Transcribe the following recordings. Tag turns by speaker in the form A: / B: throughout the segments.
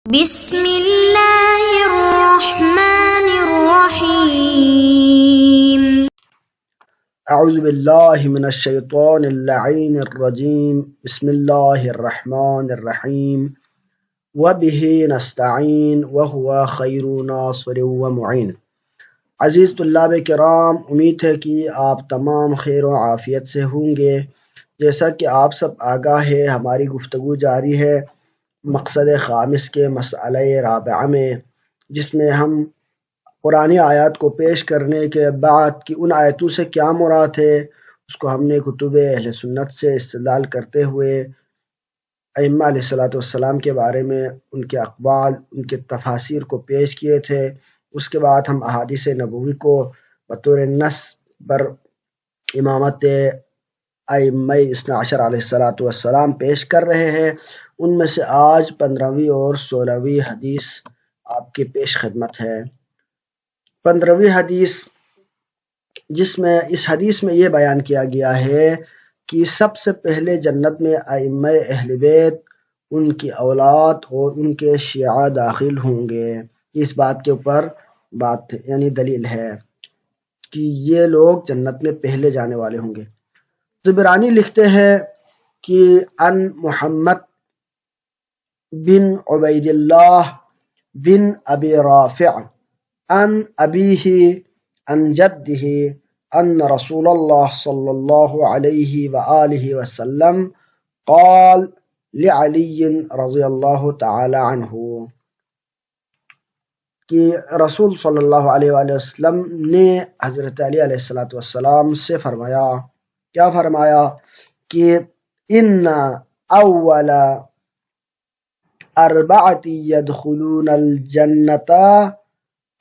A: بسم اللہ الرحمن الرحیم۔
B: اعوذ باللہ من الشیطان اللعین الرجیم، بسم اللہ الرحمن الرحیم، وبہ نستعین وہو خیر ناصر ومعین۔ عزیز طلاب کرام، امید ہے کہ آپ تمام خیر و عافیت سے ہوں گے۔ جیسا کہ آپ سب آگاہ ہے، ہماری گفتگو جاری ہے مقصد خامس کے مسئلہ رابعہ میں، جس میں ہم قرآنی آیات کو پیش کرنے کے بعد کہ ان آیتوں سے کیا مراد ہے، اس کو ہم نے کتب اہل سنت سے استدلال کرتے ہوئے ائمہ علیہ السلام کے بارے میں ان کے اقوال، ان کے تفاسیر کو پیش کیے تھے۔ اس کے بعد ہم احادیث نبوی کو بطور نص پر امامت ائمہ اثنا عشر علیہ السلام پیش کر رہے ہیں۔ ان میں سے آج 15ویں اور 16ویں حدیث آپ کی پیش خدمت ہے۔ 15ویں حدیث، جس میں اس حدیث میں یہ بیان کیا گیا ہے کہ سب سے پہلے جنت میں ائمہ اہل بیت، ان کی اولاد اور ان کے شیعہ داخل ہوں گے۔ اس بات کے اوپر یعنی دلیل ہے کہ یہ لوگ جنت میں پہلے جانے والے ہوں گے۔ طبرانی لکھتے ہیں کہ ان محمد بن عبید اللہ بن ابی رافع ان ابیہ ان جدہ ان رسول اللہ صلی اللہ علیہ وآلہ وسلم قال لعلی رضی اللہ تعالی عنہ، کہ رسول صلی اللہ علیہ وآلہ وسلم نے حضرت علی علیہ السلام سے فرمایا، کیا فرمایا کہ ان اول اربعۃ يدخلون الجنۃ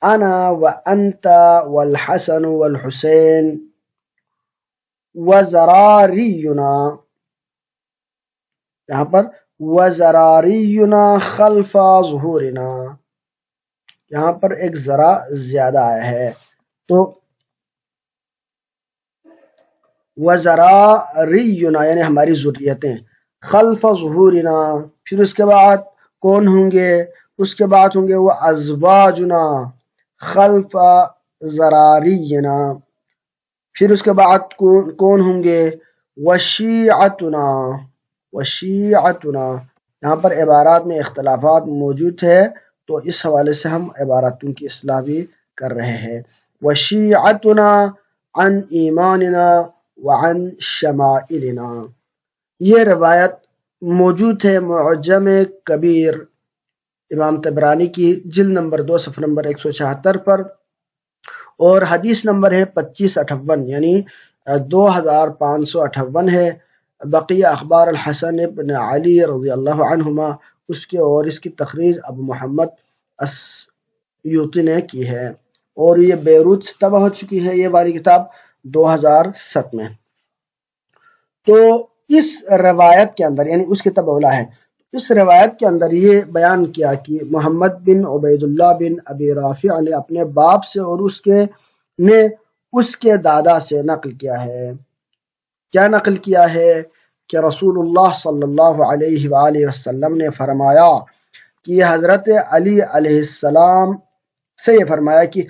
B: انا وانت والحسن والحسین وزرارینا، یہاں پر وزرارینا خلف ظہورنا، یہاں پر ایک ذرا زیادہ آیا ہے، تو وزرارینا یعنی ہماری ذریتیں، خلف ظہورنا، پھر اس کے بعد کون ہوں گے؟ اس کے بعد ہوں گے وہ ازواجنا خلف ذرارینا، پھر اس کے بعد کون ہوں گے؟ وشیعتنا، وشیعتنا۔ یہاں پر عبارات میں اختلافات موجود ہے، تو اس حوالے سے ہم عباراتوں کی اصلاح بھی کر رہے ہیں۔ وشیعتنا عن ایماننا وعن شمائلنا، یہ روایت موجود ہے معجم کبیر امام طبرانی کی جلد نمبر 2 صفحہ نمبر 176 پر، اور حدیث نمبر ہے 2558 یعنی 2558 ہے۔ بقیہ اخبار الحسن بن علی رضی اللہ عنہما، اس کے اور اس کی تخریج ابو محمد السیوطی نے کی ہے، اور یہ بیروت سے طبع ہو چکی ہے یہ والی کتاب 2007 میں۔ تو اس روایت کے اندر یعنی اس کی طبع اولا ہے، اس روایت کے اندر یہ بیان کیا کہ محمد بن عبید اللہ بن ابی رافع نے اپنے باپ سے اور اس کے دادا سے نقل کیا ہے، کیا نقل کیا ہے؟ کہ رسول اللہ صلی اللہ علیہ وآلہ وسلم نے فرمایا کہ حضرت علی علیہ السلام سے یہ فرمایا کہ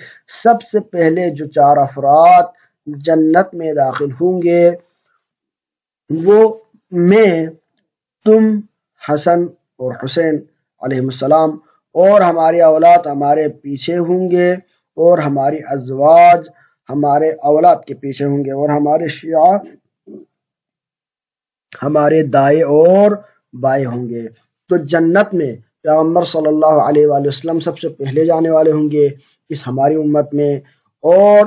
B: سب سے پہلے جو 4 افراد جنت میں داخل ہوں گے وہ میں، تم، حسن اور حسین علیہ السلام، اور ہماری اولاد ہمارے پیچھے ہوں گے، اور ہماری ازواج ہمارے اولاد کے پیچھے ہوں گے، اور ہمارے شیعہ ہمارے دائیں اور بائیں ہوں گے۔ تو جنت میں پیغمبر صلی اللہ علیہ وآلہ وسلم سب سے پہلے جانے والے ہوں گے اس ہماری امت میں، اور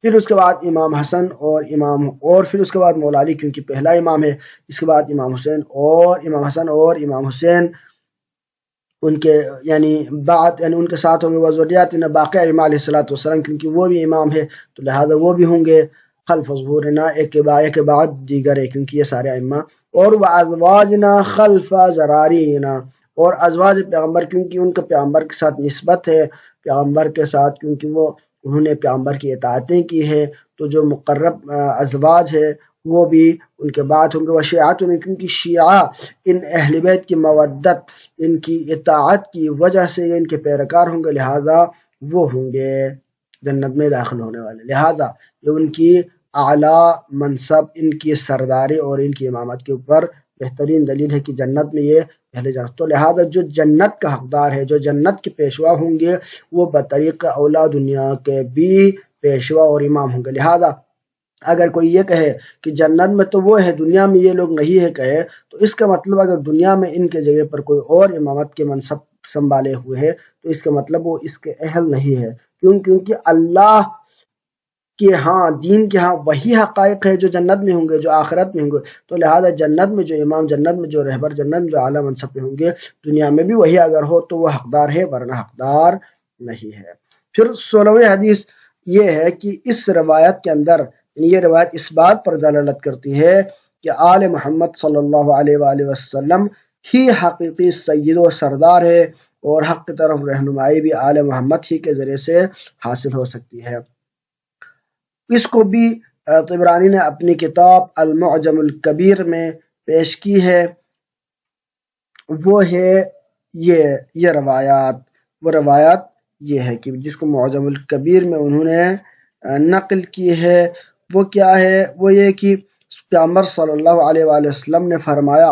B: پھر اس کے بعد امام حسن اور پھر اس کے بعد مولا علی کیونکہ پہلا امام ہے، اس کے بعد امام حسن اور امام حسین ان کے یعنی ان کے ساتھ ہوں گے، وذریاتنا باقی ائمہ علیہ السلام کیونکہ وہ بھی امام ہے تو لہذا وہ بھی ہوں گے خلف ظہورنا، ایک کے بعد دیگر ہے کیونکہ یہ سارے ائمہ، اور وازواجنا خلف ذرارینا، اور ازواج پیغمبر کیونکہ ان کا پیغمبر کے ساتھ نسبت ہے، پیغمبر کے ساتھ کیونکہ انہوں نے پیغمبر کی اطاعتیں کی ہے، تو جو مقرب ازواج ہے وہ بھی ان کے بعد ہوں گے۔ وشیعت میں کیونکہ شیعہ ان اہل بیت کی مودت، ان کی اطاعت کی وجہ سے یہ ان کے پیروکار ہوں گے، لہذا وہ ہوں گے جنت میں داخل ہونے والے، لہذا یہ ان کی اعلیٰ منصب، ان کی سرداری اور ان کی امامت کے اوپر بہترین دلیل ہے کہ جنت میں یہ پہلے جنت، تو لہذا جو جنت کا حقدار ہے، جو جنت کے پیشوا ہوں گے، وہ بطریق اولا دنیا کے بھی پیشوا اور امام ہوں گے۔ لہذا اگر کوئی یہ کہے کہ جنت میں تو وہ ہے، دنیا میں یہ لوگ نہیں ہے کہے، تو اس کا مطلب اگر دنیا میں ان کے جگہ پر کوئی اور امامت کے منصب سنبھالے ہوئے ہے تو اس کا مطلب وہ اس کے اہل نہیں ہے، کیونکہ اللہ کہ ہاں دین کے ہاں وہی حقائق ہے جو جنت میں ہوں گے، جو آخرت میں ہوں گے، تو لہذا جنت میں جو امام، جنت میں جو رہبر، جنت میں جو اعلیٰ منصب پہ ہوں گے، دنیا میں بھی وہی اگر ہو تو وہ حقدار ہے، ورنہ حقدار نہیں ہے۔ پھر 16ویں حدیث یہ ہے کہ اس روایت کے اندر، یہ روایت اس بات پر دلالت کرتی ہے کہ آل محمد صلی اللہ علیہ وآلہ وسلم ہی حقیقی سید و سردار ہے، اور حق کی طرف رہنمائی بھی آل محمد ہی کے ذریعے سے حاصل ہو سکتی ہے۔ اس کو بھی طبرانی نے اپنی کتاب المعجم الکبیر میں پیش کی ہے، وہ ہے یہ روایات یہ ہے کہ جس کو معجم الکبیر میں انہوں نے نقل کی ہے، وہ کیا ہے؟ وہ یہ کہ پیغمبر صلی اللہ علیہ وآلہ وسلم نے فرمایا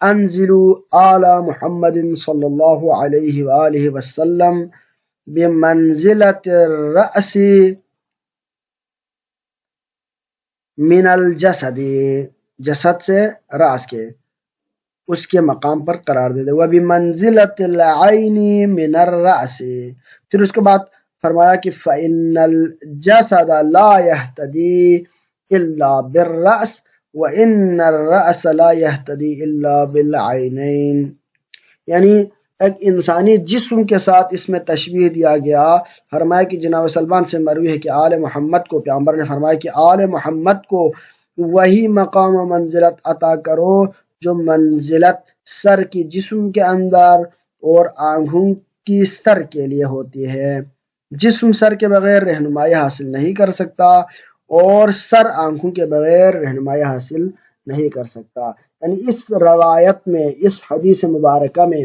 B: انزلوا آل محمد صلی اللہ علیہ وآلہ وسلم بمنزلۃ الرأس من الجسد، جسد سے راس کے اس کے مقام پر قرار دے دے، وبمنزلۃ العین من الرأس، پھر اس کے بعد فرمایا کہ فإن الجسد لا يهتدي الا بالرأس وإن الرأس لا يهتدي الا بالعینین، یعنی ایک انسانی جسم کے ساتھ اس میں تشبیہ دیا گیا۔ فرمایا کہ جناب سلمان سے مروی ہے کہ آل محمد کو، پیغمبر نے فرمایا کہ آل محمد کو وہی مقام و منزلت عطا کرو جو منزلت سر کی جسم کے اندر اور آنکھوں کی سر کے لیے ہوتی ہے۔ جسم سر کے بغیر رہنمائی حاصل نہیں کر سکتا، اور سر آنکھوں کے بغیر رہنمائی حاصل نہیں کر سکتا۔ یعنی اس روایت میں، اس حدیث مبارکہ میں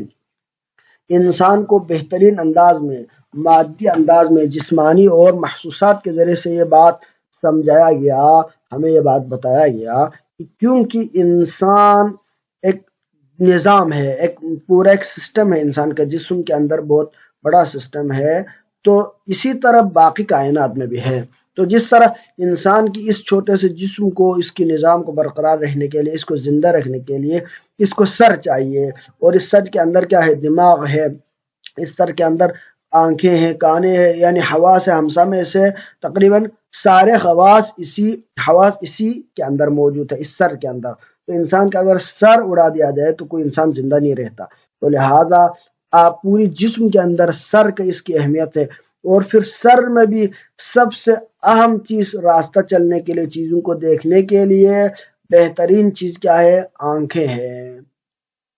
B: انسان کو بہترین انداز میں، مادی انداز میں، جسمانی اور محسوسات کے ذریعے سے یہ بات سمجھایا گیا، ہمیں یہ بات بتایا گیا کہ کیونکہ انسان ایک نظام ہے، پورا ایک سسٹم ہے، انسان کا جسم کے اندر بہت بڑا سسٹم ہے، تو اسی طرح باقی کائنات میں بھی ہے۔ تو جس طرح انسان کی اس چھوٹے سے جسم کو، اس کی نظام کو برقرار رہنے کے لیے، اس کو زندہ رکھنے کے لیے اس کو سر چاہیے، اور اس سر کے اندر کیا ہے؟ دماغ ہے، اس سر کے اندر آنکھیں ہیں، کانے ہیں، یعنی حواس ہمسا میں سے تقریباً سارے حواس اسی کے اندر موجود ہے، اس سر کے اندر۔ تو انسان کا اگر سر اڑا دیا جائے تو کوئی انسان زندہ نہیں رہتا، تو لہذا پوری جسم کے اندر سر کا اس کی اہمیت ہے۔ اور پھر سر میں بھی سب سے اہم چیز، راستہ چلنے کے لیے، چیزوں کو دیکھنے کے لیے بہترین چیز کیا ہے؟ آنکھیں ہیں۔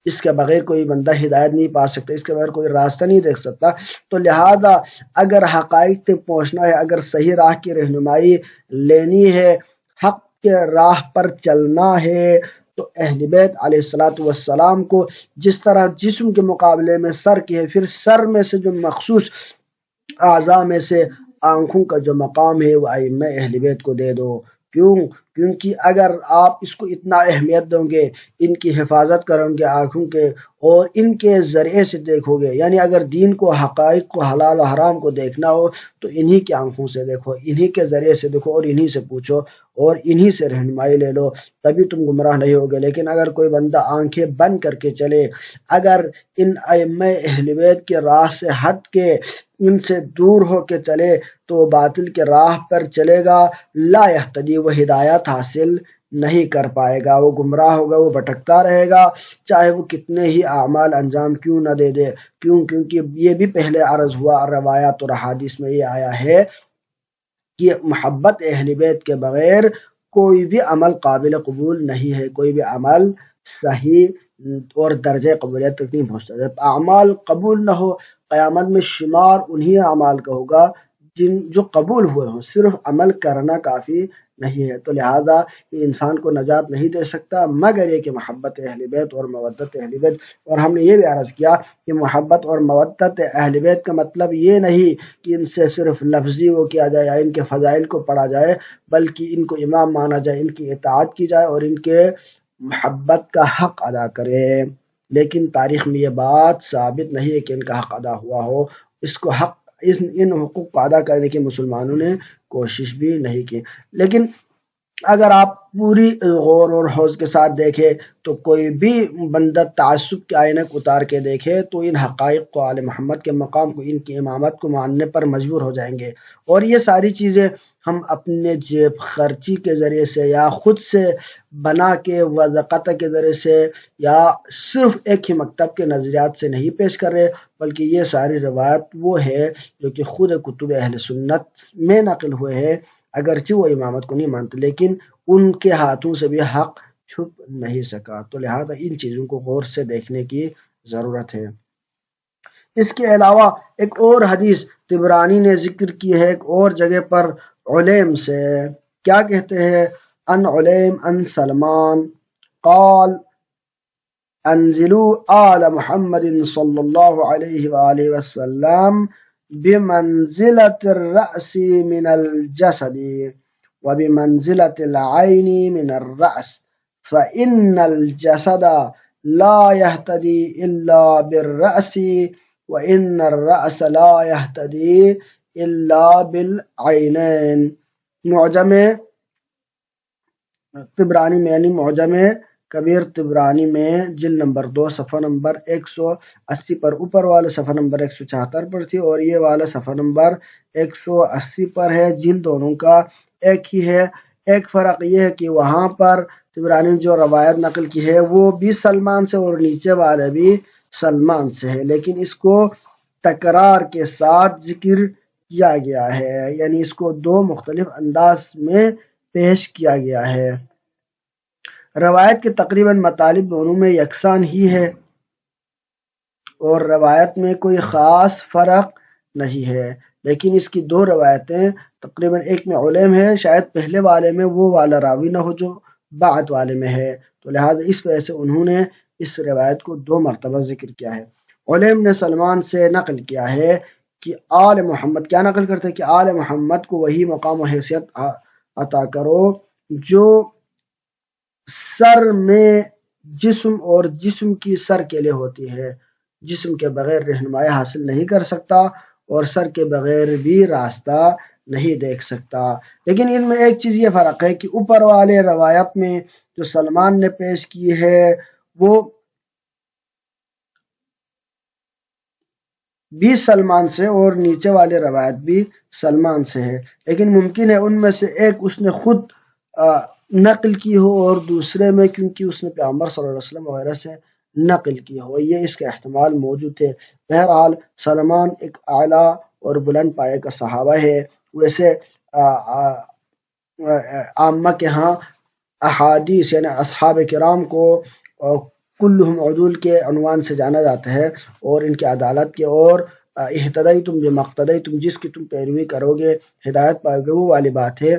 B: اس کے بغیر کوئی بندہ ہدایت نہیں پا سکتا، اس کے بغیر کوئی راستہ نہیں دیکھ سکتا۔ تو لہذا اگر حقائق تک پہنچنا ہے، اگر صحیح راہ کی رہنمائی لینی ہے، حق کے راہ پر چلنا ہے، تو اہل بیت علیہ الصلوۃ والسلام کو جس طرح جسم کے مقابلے میں سر کی ہے، پھر سر میں سے جو مخصوص اعضاء میں سے آنکھوں کا جو مقام ہے وہ ائمہ اہل بیت کو دے دو۔ کیونکہ اگر آپ اس کو اتنا اہمیت دو گے، ان کی حفاظت کرو گے آنکھوں کے، اور ان کے ذریعے سے دیکھو گے، یعنی اگر دین کو، حقائق کو، حلال و حرام کو دیکھنا ہو تو انہی کی آنکھوں سے دیکھو، انہی کے ذریعے سے دیکھو، اور انہی سے پوچھو، اور انہی سے رہنمائی لے لو، تبھی تم گمراہ نہیں ہوگے۔ لیکن اگر کوئی بندہ آنکھیں بند کر کے چلے، اگر ان ائمہ اہل بیت کے راہ سے ہٹ کے، ان سے دور ہو کے چلے، تو باطل کے راہ پر چلے گا، لا یہتدی، وہ ہدایت حاصل نہیں کر پائے گا، وہ گمراہ ہوگا، وہ بھٹکتا رہے گا، چاہے وہ کتنے ہی اعمال انجام کیوں نہ دے دے۔ کیونکہ یہ بھی پہلے عرض ہوا، روایات اور احادیث میں یہ آیا ہے کہ محبت اہل بیت کے بغیر کوئی بھی عمل قابل قبول نہیں ہے، کوئی بھی عمل صحیح اور درجہ قبولیت تک نہیں پہنچتا۔ جب اعمال قبول نہ ہو، قیامت میں شمار انہی اعمال کا ہوگا جو قبول ہوئے ہوں، صرف عمل کرنا کافی نہیں ہے۔ تو لہٰذا یہ انسان کو نجات نہیں دے سکتا مگر یہ کہ محبت اہل بیت اور مودت اہل بیت۔ اور ہم نے یہ بھی عرض کیا کہ محبت اور مودت اہل بیت کا مطلب یہ نہیں کہ ان سے صرف لفظی وہ کیا جائے یا ان کے فضائل کو پڑھا جائے، بلکہ ان کو امام مانا جائے، ان کی اطاعت کی جائے اور ان کے محبت کا حق ادا کرے۔ لیکن تاریخ میں یہ بات ثابت نہیں ہے کہ ان کا حق ادا ہوا ہو۔ اس کو حق ان حقوق کو ادا کرنے کی مسلمانوں نے کوشش بھی نہیں کی۔ لیکن اگر آپ پوری غور اور حوص کے ساتھ دیکھیں تو کوئی بھی بندہ تعصب کے آئینے کو اتار کے دیکھے تو ان حقائق کو، آل محمد کے مقام کو، ان کی امامت کو ماننے پر مجبور ہو جائیں گے۔ اور یہ ساری چیزیں ہم اپنے جیب خرچی کے ذریعے سے یا خود سے بنا کے وضقت کے ذریعے سے یا صرف ایک ہی مکتب کے نظریات سے نہیں پیش کر رہے، بلکہ یہ ساری روایت وہ ہے جو کہ خود کتب اہل سنت میں نقل ہوئے ہیں۔ اگرچہ وہ امامت کو نہیں مانتے لیکن ان کے ہاتھوں سے بھی حق چھپ نہیں سکا۔ تو لہذا ان چیزوں کو غور سے دیکھنے کی ضرورت ہے۔ اس کے علاوہ ایک اور حدیث طبرانی نے ذکر کی ہے ایک اور جگہ پر علیم سے، کیا کہتے ہیں؟ ان علیم ان سلمان قال انزلوا آل محمد صلی اللہ علیہ وآلہ وسلم بمنزلة الرأس من الجسد وبمنزلة العين من الرأس فإن الجسد لا يهتدي إلا بالرأس وإن الرأس لا يهتدي إلا بالعينين۔ معجم طبرانی میں یعنی معجم کبیر طبرانی میں جلد نمبر 2 صفحہ نمبر 180 پر، اوپر والا صفحہ نمبر 174 پر تھی اور یہ والا صفحہ نمبر 180 پر ہے۔ جلد دونوں کا ایک ہی ہے۔ ایک فرق یہ ہے کہ وہاں پر طبرانی نے جو روایت نقل کی ہے وہ بھی سلمان سے اور نیچے والے بھی سلمان سے ہے، لیکن اس کو تکرار کے ساتھ ذکر کیا گیا ہے، یعنی اس کو دو مختلف انداز میں پیش کیا گیا ہے۔ روایت کے تقریباً مطالب دونوں میں یکساں ہی ہے اور روایت میں کوئی خاص فرق نہیں ہے، لیکن اس کی دو روایتیں تقریباً ایک میں علیم ہے، شاید پہلے والے میں وہ والا راوی نہ ہو جو بعد والے میں ہے، تو لہٰذا اس وجہ سے انہوں نے اس روایت کو دو مرتبہ ذکر کیا ہے۔ علیم نے سلمان سے نقل کیا ہے کہ آل محمد کیا نقل کرتے ہیں کہ آل محمد کو وہی مقام و حیثیت عطا کرو جو سر میں جسم اور جسم کی سر کے لیے ہوتی ہے۔ جسم کے بغیر رہنمائی حاصل نہیں کر سکتا اور سر کے بغیر بھی راستہ نہیں دیکھ سکتا۔ لیکن ان میں ایک چیز یہ فرق ہے کہ اوپر والے روایت میں جو سلمان نے پیش کی ہے وہ بھی سلمان سے اور نیچے والے روایت بھی سلمان سے ہے، لیکن ممکن ہے ان میں سے ایک اس نے خود نقل کی ہو اور دوسرے میں کیونکہ اس نے پیغمبر صلی اللہ علیہ وسلم وغیرہ سے نقل کی ہو، یہ اس کا احتمال موجود ہے۔ بہرحال سلمان ایک اعلیٰ اور بلند پائے کا صحابہ ہے۔ ویسے عامہ کے ہاں احادیث یعنی اصحاب کرام کو کلہم عدول کے عنوان سے جانا جاتا ہے اور ان کی عدالت کے اور اہتدیتم بمقتدیتم جس کی تم پیروی کرو گے ہدایت پاؤ گے وہ والی بات ہے۔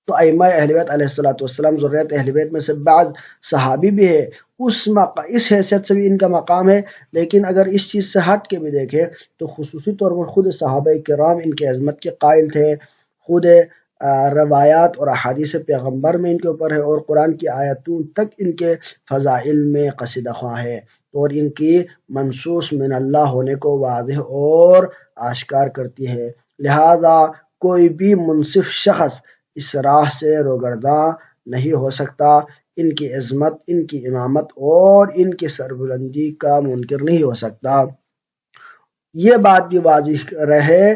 B: تو ائمہ اہل بیت علیہ السلام ذریت اہل بیت میں سے بعض صحابی بھی ہے، اس حیثیت سے بھی ان کا مقام ہے، لیکن اگر اس چیز سے ہٹ کے بھی دیکھیں تو خصوصی طور پر خود صحابہ کرام ان کے عظمت کے قائل تھے، خود روایات اور احادیث پیغمبر میں ان کے اوپر ہے اور قرآن کی آیتوں تک ان کے فضائل میں قصیدہ خواں ہے اور ان کی منصوص من اللہ ہونے کو واضح اور آشکار کرتی ہے۔ لہذا کوئی بھی منصف شخص اس راہ سے روگرداں نہیں ہو سکتا، ان کی عظمت، ان کی امامت اور ان کی سربلندی کا منکر نہیں ہو سکتا۔ یہ بات بھی واضح رہے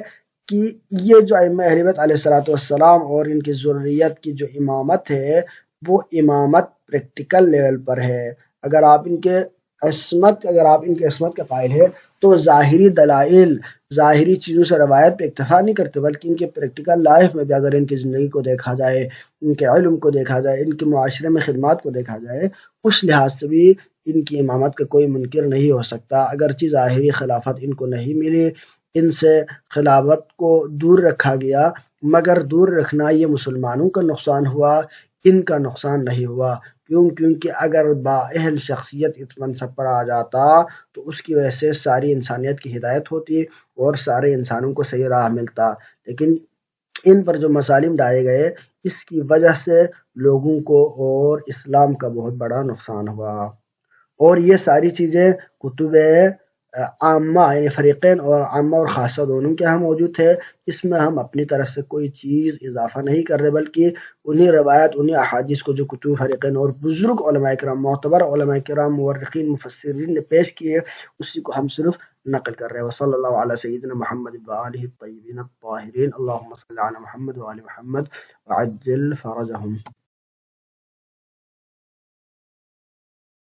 B: کہ یہ جو ائمہ اہل بیت علیہ السلام اور ان کی ذریت کی جو امامت ہے وہ امامت پریکٹیکل لیول پر ہے۔ اگر آپ ان کے عصمت کے قائل ہے تو ظاہری دلائل، ظاہری چیزوں سے روایت پہ اکتفا نہیں کرتے، بلکہ ان کے پریکٹیکل لائف میں بھی اگر ان کی زندگی کو دیکھا جائے، ان کے علم کو دیکھا جائے، ان کے معاشرے میں خدمات کو دیکھا جائے، اس لحاظ سے بھی ان کی امامت کا کوئی منکر نہیں ہو سکتا، اگرچہ ظاہری خلافت ان کو نہیں ملی، ان سے خلافت کو دور رکھا گیا، مگر دور رکھنا یہ مسلمانوں کا نقصان ہوا، ان کا نقصان نہیں ہوا۔ کیونکہ اگر بااہل شخصیت اس منصب پر آ جاتا تو اس کی وجہ سے ساری انسانیت کی ہدایت ہوتی اور سارے انسانوں کو صحیح راہ ملتا، لیکن ان پر جو مظالم ڈالے گئے اس کی وجہ سے لوگوں کو اور اسلام کا بہت بڑا نقصان ہوا۔ اور یہ ساری چیزیں کتب عامہ یعنی فریقین اور عامہ اور خاصہ دونوں کے ہاں موجود تھے، اس میں ہم اپنی طرف سے کوئی چیز اضافہ نہیں کر رہے، بلکہ انہی روایت انہی احادیث کو جو کتب فریقین اور بزرگ علماء کرام معتبر علماء کرام مورخین مفسرین نے پیش کیے اسی کو ہم صرف نقل کر رہے ہیں۔ وصلی اللہ علی سیدنا محمد وآلہ الطیبین الطاہرین، اللہم صلی علی محمد وآل محمد وعجل فرجہم۔